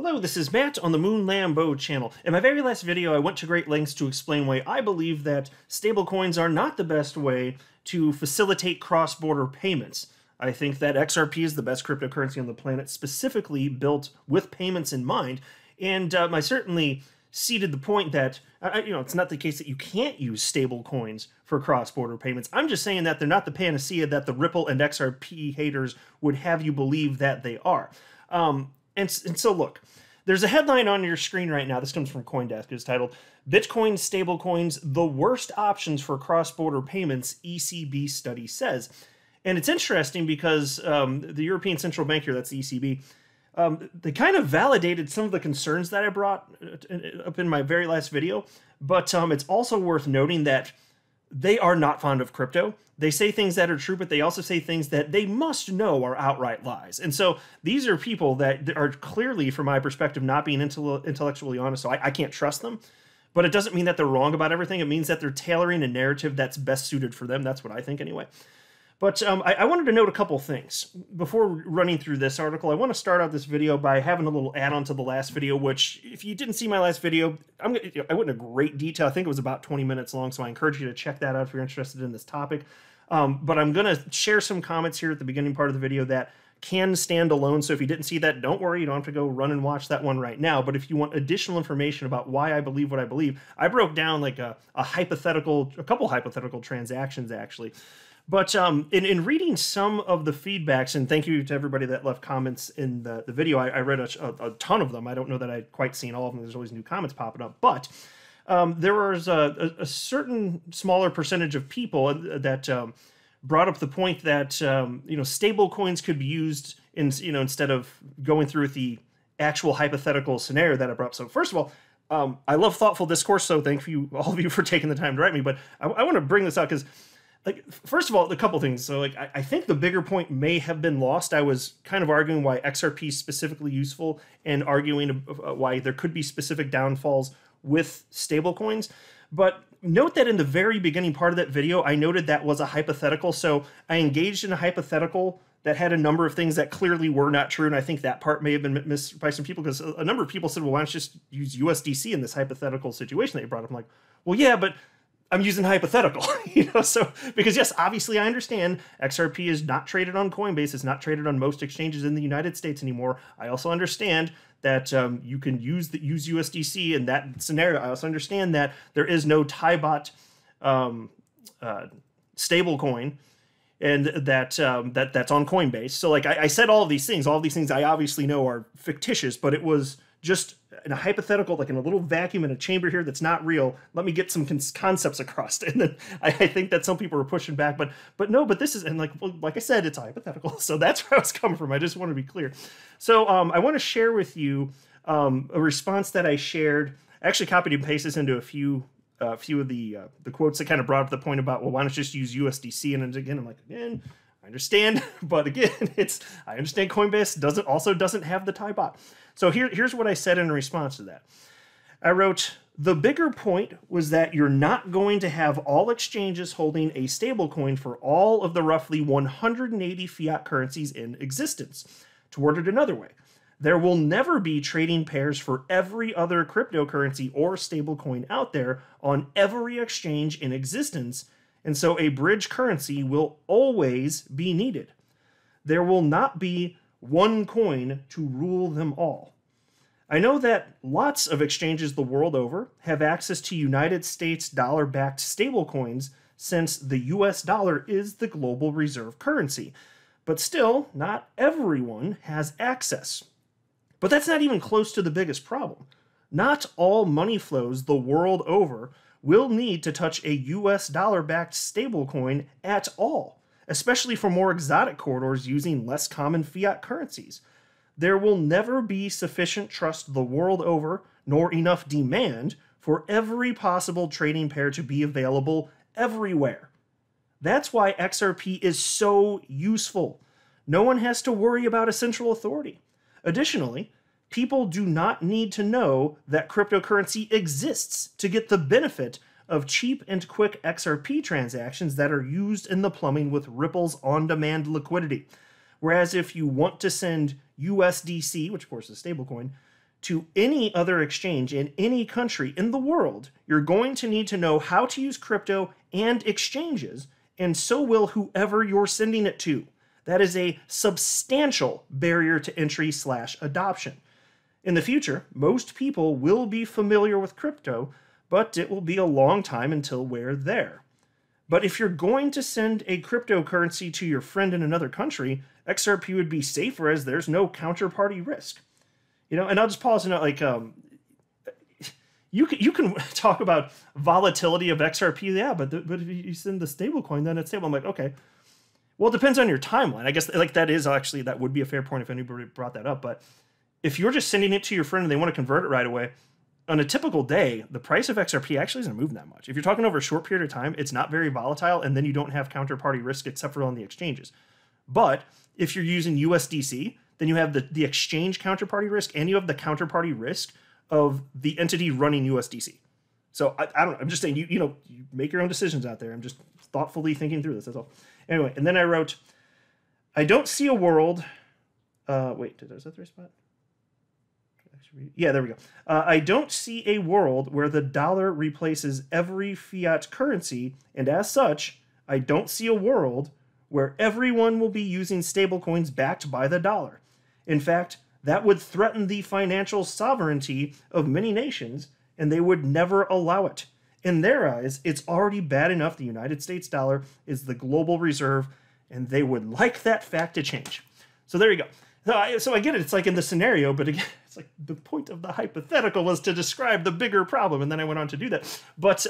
Hello, this is Matt on the Moon Lambo channel. In my very last video, I went to great lengths to explain why I believe that stablecoins are not the best way to facilitate cross-border payments. I think that XRP is the best cryptocurrency on the planet, specifically built with payments in mind, and I certainly ceded the point that it's not the case that you can't use stablecoins for cross-border payments. I'm just saying that they're not the panacea that the Ripple and XRP haters would have you believe that they are. And so look, there's a headline on your screen right now. This comes from CoinDesk. It's titled, Bitcoin Stablecoins, the Worst Options for Cross-Border Payments, ECB Study Says. And it's interesting because the European Central Bank here, that's the ECB, they kind of validated some of the concerns that I brought up in my very last video. But it's also worth noting that they are not fond of crypto. They say things that are true, but they also say things that they must know are outright lies. And so these are people that are clearly, from my perspective, not being intellectually honest, so I can't trust them. But it doesn't mean that they're wrong about everything. It means that they're tailoring a narrative that's best suited for them. That's what I think anyway. But I wanted to note a couple things. Before running through this article, I want to start out this video by having a little add-on to the last video, which, if you didn't see my last video, I went into great detail. I think it was about 20 minutes long, so I encourage you to check that out if you're interested in this topic. But I'm going to share some comments here at the beginning part of the video that can stand alone. So if you didn't see that, don't worry. You don't have to go run and watch that one right now. But if you want additional information about why I believe what I believe, I broke down like a couple hypothetical transactions, actually. But in reading some of the feedbacks, and thank you to everybody that left comments in the video, I read a ton of them. I don't know that I'd quite seen all of them. There's always new comments popping up. But there was a certain smaller percentage of people that brought up the point that stable coins could be used instead of going through the actual hypothetical scenario that I brought up. So first of all, I love thoughtful discourse, so thank you all of you for taking the time to write me. But I want to bring this out because, first of all, a couple things. So, I think the bigger point may have been lost. I was kind of arguing why XRP is specifically useful and arguing why there could be specific downfalls with stablecoins. But note that in the very beginning part of that video, I noted that was a hypothetical. So I engaged in a hypothetical that had a number of things that clearly were not true. And I think that part may have been missed by some people because a number of people said, well, why don't you just use USDC in this hypothetical situation that you brought up? I'm like, well, yeah, but I'm using hypothetical, so because yes, obviously I understand XRP is not traded on Coinbase. It's not traded on most exchanges in the United States anymore. I also understand that you can use USDC in that scenario. I also understand that there is no TIBOT stable coin, and that's on Coinbase. So I said all of these things. All of these things I obviously know are fictitious, but it was just in a hypothetical, like in a little vacuum in a chamber here that's not real. Let me get some concepts across. And then I think that some people are pushing back, but no, but this is, and like I said, it's hypothetical. So that's where I was coming from. I just want to be clear. So I want to share with you a response that I shared. I actually copied and pasted this into a few of the quotes that kind of brought up the point about, well, why don't you just use USDC? And again, I'm like, again, I understand, but again, I understand Coinbase doesn't have the TIBOT. So here's what I said in response to that. I wrote, the bigger point was that you're not going to have all exchanges holding a stablecoin for all of the roughly 180 fiat currencies in existence. To word it another way, there will never be trading pairs for every other cryptocurrency or stablecoin out there on every exchange in existence, and so a bridge currency will always be needed. There will not be one coin to rule them all. I know that lots of exchanges the world over have access to United States dollar-backed stablecoins since the US dollar is the global reserve currency. But still, not everyone has access. But that's not even close to the biggest problem. Not all money flows the world over will need to touch a US dollar-backed stablecoin at all, especially for more exotic corridors using less common fiat currencies. There will never be sufficient trust the world over, nor enough demand for every possible trading pair to be available everywhere. That's why XRP is so useful. No one has to worry about a central authority. Additionally, people do not need to know that cryptocurrency exists to get the benefit of cheap and quick XRP transactions that are used in the plumbing with Ripple's on-demand liquidity. Whereas if you want to send USDC, which of course is a stablecoin, to any other exchange in any country in the world, you're going to need to know how to use crypto and exchanges, and so will whoever you're sending it to. That is a substantial barrier to entry / adoption. In the future, most people will be familiar with crypto, but it will be a long time until we're there. But if you're going to send a cryptocurrency to your friend in another country, XRP would be safer as there's no counterparty risk. You know, and I'll just pause and note, like, you can talk about volatility of XRP, yeah, but if you send the stablecoin, then it's stable. I'm like, okay. Well, it depends on your timeline. I guess like that would be a fair point if anybody brought that up. But if you're just sending it to your friend and they want to convert it right away, on a typical day, the price of XRP actually isn't moving that much. If you're talking over a short period of time, it's not very volatile, and then you don't have counterparty risk except for on the exchanges. But if you're using USDC, then you have the exchange counterparty risk, and you have the counterparty risk of the entity running USDC. So I don't know. I'm just saying, you make your own decisions out there. I'm just thoughtfully thinking through this. That's all. Anyway, and then I wrote, I don't see a world. Wait, is that the right spot? Yeah, there we go. I don't see a world where the dollar replaces every fiat currency, and as such, I don't see a world where everyone will be using stablecoins backed by the dollar. In fact, that would threaten the financial sovereignty of many nations, and they would never allow it. In their eyes, it's already bad enough the United States dollar is the global reserve, and they would like that fact to change. So there you go. So I get it. It's like in the scenario, but again, it's like the point of the hypothetical was to describe the bigger problem, and then I went on to do that. But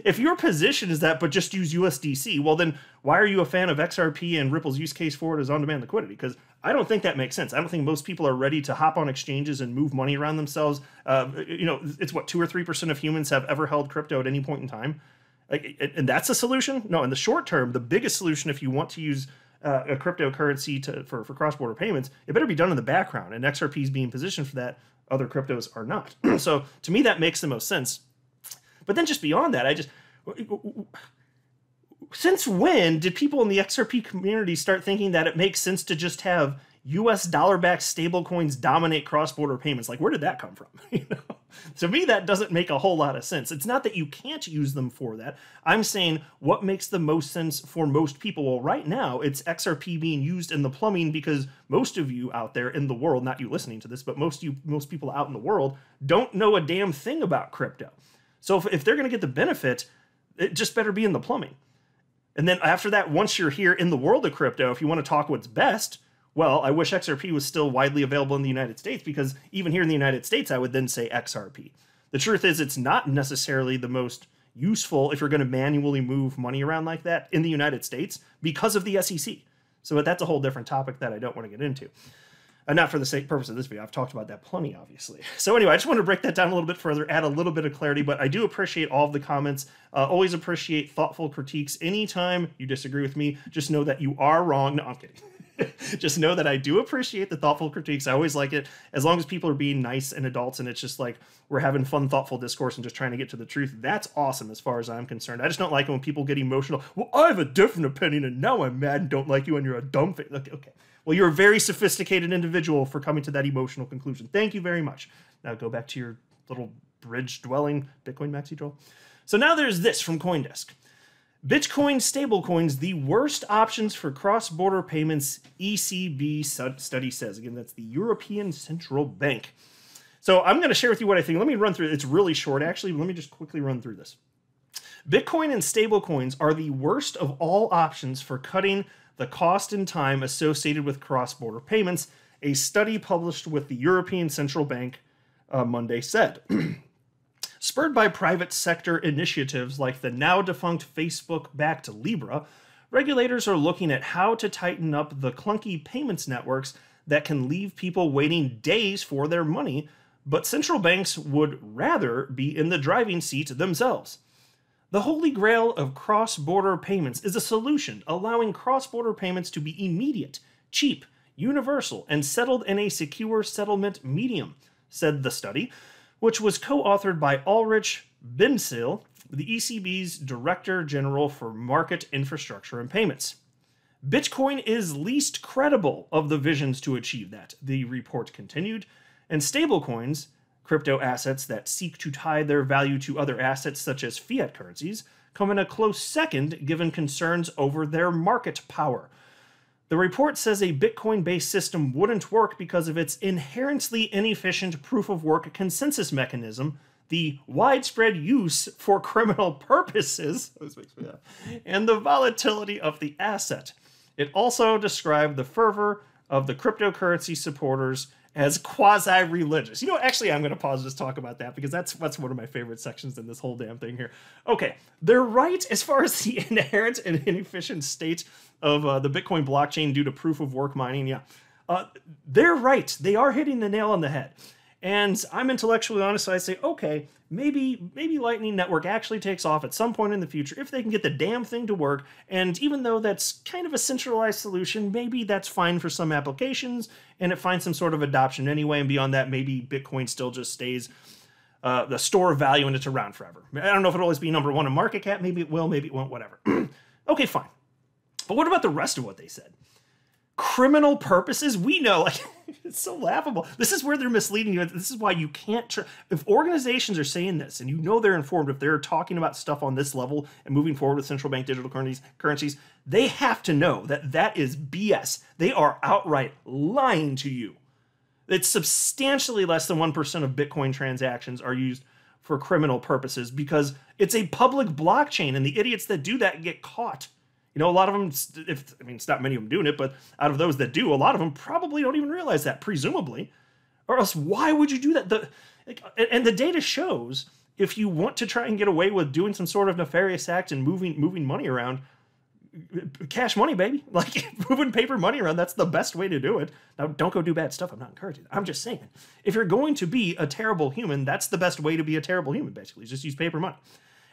if your position is that, but just use USDC, well then why are you a fan of XRP and Ripple's use case for it as on-demand liquidity? Because I don't think that makes sense. I don't think most people are ready to hop on exchanges and move money around themselves. It's what 2 or 3% of humans have ever held crypto at any point in time, and that's a solution. No, in the short term, the biggest solution if you want to use a cryptocurrency for cross-border payments, it better be done in the background, and XRP is being positioned for that. Other cryptos are not. So to me, that makes the most sense. But then just beyond that, since when did people in the XRP community start thinking that it makes sense to just have US dollar-backed stablecoins dominate cross-border payments? Like, where did that come from? To me, that doesn't make a whole lot of sense. It's not that you can't use them for that. I'm saying what makes the most sense for most people. Well, right now, it's XRP being used in the plumbing because most of you out there in the world, not you listening to this, but most people out in the world don't know a damn thing about crypto. So if they're going to get the benefit, it just better be in the plumbing. And then after that, once you're here in the world of crypto, if you want to talk what's best, well, I wish XRP was still widely available in the United States, because even here in the United States, I would then say XRP. The truth is, it's not necessarily the most useful if you're going to manually move money around like that in the United States because of the SEC. So that's a whole different topic that I don't want to get into. Not for the purpose of this video. I've talked about that plenty, obviously. So anyway, I just want to break that down a little bit further, add a little bit of clarity, but I do appreciate all of the comments. Always appreciate thoughtful critiques. Anytime you disagree with me, just know that you are wrong. No, I'm kidding. Just know that I do appreciate the thoughtful critiques. I always like it, as long as people are being nice and adults, and it's just like we're having fun, thoughtful discourse and just trying to get to the truth. That's awesome as far as I'm concerned. I just don't like it when people get emotional. Well, I have a different opinion, and now I'm mad and don't like you, and you're a dumb face. Okay. Well, you're a very sophisticated individual for coming to that emotional conclusion. Thank you very much. Now go back to your little bridge-dwelling Bitcoin maxi troll. So now there's this from CoinDesk. Bitcoin stablecoins, the worst options for cross-border payments, ECB study says. Again, that's the European Central Bank. So I'm going to share with you what I think. Let me run through it. It's really short, actually. Let me just quickly run through this. Bitcoin and stablecoins are the worst of all options for cutting the cost and time associated with cross-border payments, a study published with the European Central Bank Monday said. Spurred by private sector initiatives like the now-defunct Facebook-backed Libra, regulators are looking at how to tighten up the clunky payments networks that can leave people waiting days for their money, but central banks would rather be in the driving seat themselves. The holy grail of cross-border payments is a solution allowing cross-border payments to be immediate, cheap, universal, and settled in a secure settlement medium, said the study, which was co-authored by Ulrich Binsil, the ECB's Director General for Market Infrastructure and Payments. Bitcoin is least credible of the visions to achieve that, the report continued. And stablecoins, crypto assets that seek to tie their value to other assets such as fiat currencies, come in a close second given concerns over their market power. The report says a Bitcoin-based system wouldn't work because of its inherently inefficient proof-of-work consensus mechanism, the widespread use for criminal purposes, and the volatility of the asset. It also described the fervor of the cryptocurrency supporters as quasi-religious. You know, actually, I'm going to pause and just talk about that because that's one of my favorite sections in this whole damn thing here. Okay, they're right as far as the inherent and inefficient state of the Bitcoin blockchain due to proof-of-work mining. Yeah, they're right. They are hitting the nail on the head. And I'm intellectually honest, so I say, okay, maybe Lightning Network actually takes off at some point in the future if they can get the damn thing to work. And even though that's kind of a centralized solution, maybe that's fine for some applications and it finds some sort of adoption anyway. And beyond that, maybe Bitcoin still just stays the store of value and it's around forever. I don't know if it'll always be number one in market cap. Maybe it will, maybe it won't, whatever. Okay, fine. But what about the rest of what they said? Criminal purposes? We know, like, it's so laughable. This is where they're misleading you. This is why you can't, if organizations are saying this and you know they're informed, if they're talking about stuff on this level and moving forward with central bank digital currencies, they have to know that that is BS. They are outright lying to you. It's substantially less than 1% of Bitcoin transactions are used for criminal purposes because it's a public blockchain and the idiots that do that get caught. You know, a lot of them, it's not many of them doing it, but out of those that do, a lot of them probably don't even realize that, presumably. Or else, why would you do that? And the data shows, if you want to try and get away with doing some sort of nefarious act and moving money around, cash money, baby. Like, moving paper money around, that's the best way to do it. Now, don't go do bad stuff. I'm not encouraging it. I'm just saying, if you're going to be a terrible human, that's the best way to be a terrible human, basically. Just use paper money.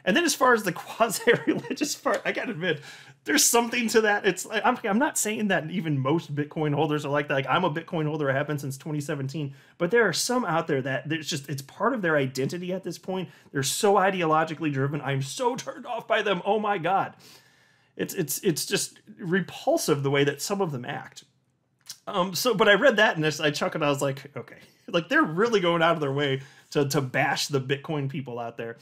And then as far as the quasi-religious part, I gotta admit, there's something to that. It's like, I'm not saying that even most Bitcoin holders are like that. Like, I'm a Bitcoin holder. I have been since 2017. But there are some out there that it's part of their identity at this point. They're so ideologically driven. I'm so turned off by them. Oh my God. It's just repulsive the way that some of them act. But I read that and I chuckled. I was like, okay. Like, they're really going out of their way to bash the Bitcoin people out there.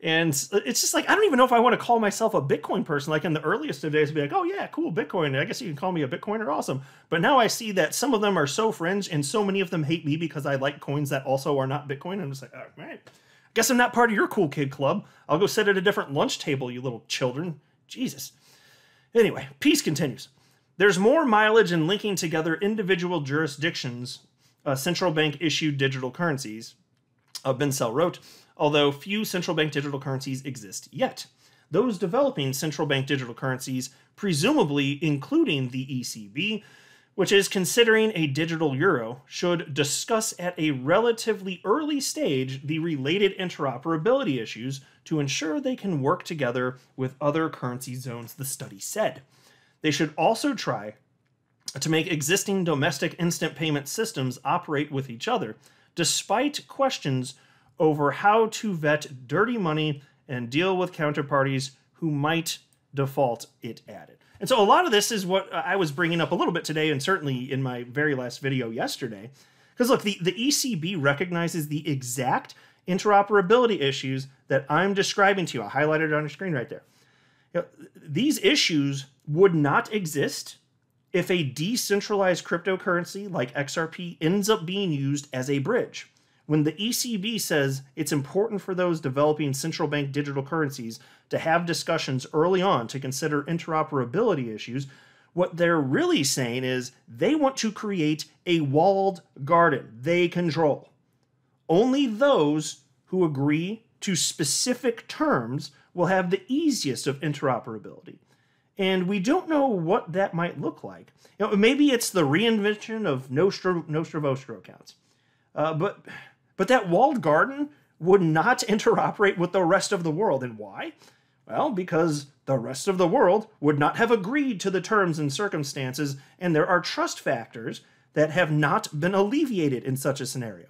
And it's just like, I don't even know if I want to call myself a Bitcoin person. Like in the earliest of days, I'd be like, oh yeah, cool, Bitcoin. I guess you can call me a Bitcoiner, awesome. But now I see that some of them are so fringe and so many of them hate me because I like coins that also are not Bitcoin. I'm just like, all right, I guess I'm not part of your cool kid club. I'll go sit at a different lunch table, you little children. Jesus. Anyway, piece continues. There's more mileage in linking together individual jurisdictions, central bank issued digital currencies, Bencel wrote, although few central bank digital currencies exist yet. Those developing central bank digital currencies, presumably including the ECB, which is considering a digital euro, should discuss at a relatively early stage the related interoperability issues to ensure they can work together with other currency zones, the study said. They should also try to make existing domestic instant payment systems operate with each other, despite questions over how to vet dirty money and deal with counterparties who might default, it added. And so a lot of this is what I was bringing up a little bit today and certainly in my very last video yesterday. Because look, the ECB recognizes the exact interoperability issues that I'm describing to you. I highlighted it on your screen right there. You know, these issues would not exist if a decentralized cryptocurrency like XRP ends up being used as a bridge. When the ECB says it's important for those developing central bank digital currencies to have discussions early on to consider interoperability issues, what they're really saying is they want to create a walled garden they control. Only those who agree to specific terms will have the easiest of interoperability. And we don't know what that might look like. You know, maybe it's the reinvention of Nostro Vostro accounts. But that walled garden would not interoperate with the rest of the world. And why? Well, because the rest of the world would not have agreed to the terms and circumstances, and there are trust factors that have not been alleviated in such a scenario.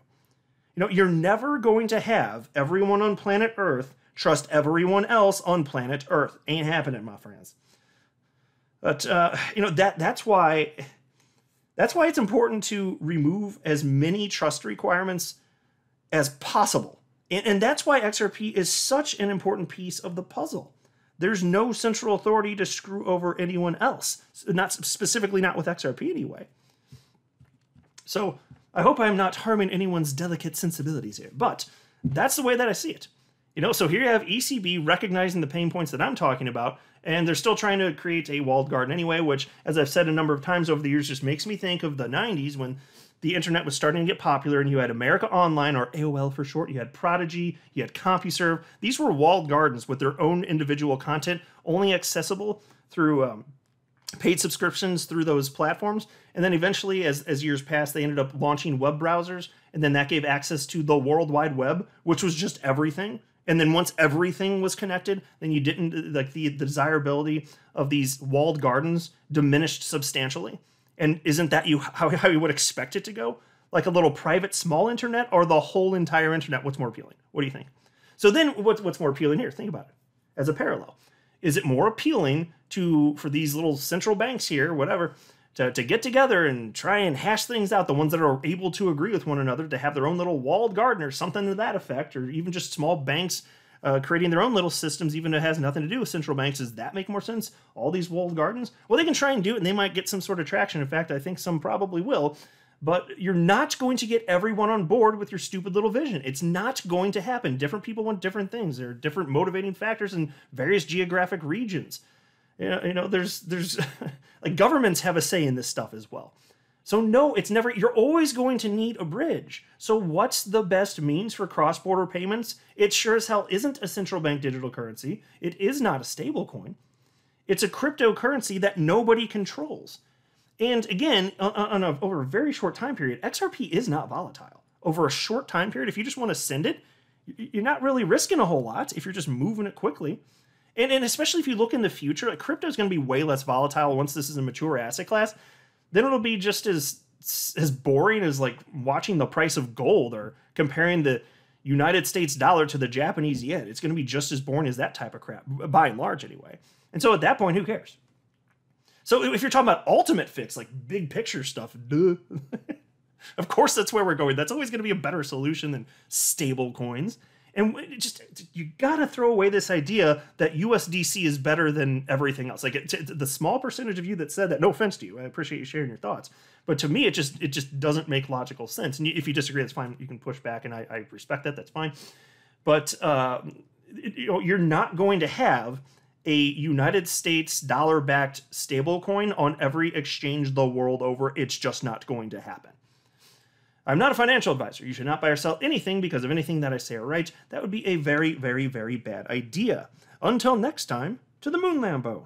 You know, you're never going to have everyone on planet Earth trust everyone else on planet Earth. Ain't happening, my friends. But, you know, that's why That's why it's important to remove as many trust requirements as possible. And that's why XRP is such an important piece of the puzzle. There's no central authority to screw over anyone else, not specifically not with XRP anyway. So I hope I'm not harming anyone's delicate sensibilities here, but that's the way that I see it. You know, so here you have ECB recognizing the pain points that I'm talking about, and they're still trying to create a walled garden anyway, which, as I've said a number of times over the years, just makes me think of the 90s when the internet was starting to get popular, and you had America Online, or AOL for short, you had Prodigy, you had CompuServe. These were walled gardens with their own individual content, only accessible through paid subscriptions through those platforms. And then eventually, as years passed, they ended up launching web browsers, and then that gave access to the World Wide Web, which was just everything. And then once everything was connected, then you didn't, like, the desirability of these walled gardens diminished substantially. And isn't that how you would expect it to go? Like a little private small internet, or the whole entire internet? What's more appealing? What do you think? So then what's more appealing here? Think about it as a parallel. Is it more appealing for these little central banks here, whatever, to get together and try and hash things out, the ones that are able to agree with one another, to have their own little walled garden or something to that effect, or even just small banks creating their own little systems, even if it has nothing to do with central banks? Does that make more sense? All these walled gardens? Well, they can try and do it, and they might get some sort of traction. In fact, I think some probably will. But you're not going to get everyone on board with your stupid little vision. It's not going to happen. Different people want different things. There are different motivating factors in various geographic regions. You know, there's like, governments have a say in this stuff as well. So no, it's never, you're always going to need a bridge. So what's the best means for cross-border payments? It sure as hell isn't a central bank digital currency. It is not a stablecoin. It's a cryptocurrency that nobody controls. And again, over a very short time period, XRP is not volatile. Over a short time period, if you just want to send it, you're not really risking a whole lot if you're just moving it quickly. And especially if you look in the future, like, crypto is going to be way less volatile once this is a mature asset class. Then it'll be just as boring as, like, watching the price of gold or comparing the United States dollar to the Japanese yen. It's going to be just as boring as that type of crap, by and large anyway. And so at that point, who cares? So if you're talking about ultimate fix, like big picture stuff, duh. Of course that's where we're going. That's always going to be a better solution than stable coins. And you got to throw away this idea that USDC is better than everything else. Like, the small percentage of you that said that, no offense to you, I appreciate you sharing your thoughts. But to me, it just doesn't make logical sense. And if you disagree, that's fine. You can push back, and I respect that. That's fine. But you're not going to have a United States dollar-backed stablecoin on every exchange the world over. It's just not going to happen. I'm not a financial advisor. You should not buy or sell anything because of anything that I say or write. That would be a very, very, very bad idea. Until next time, to the moon, Lambo.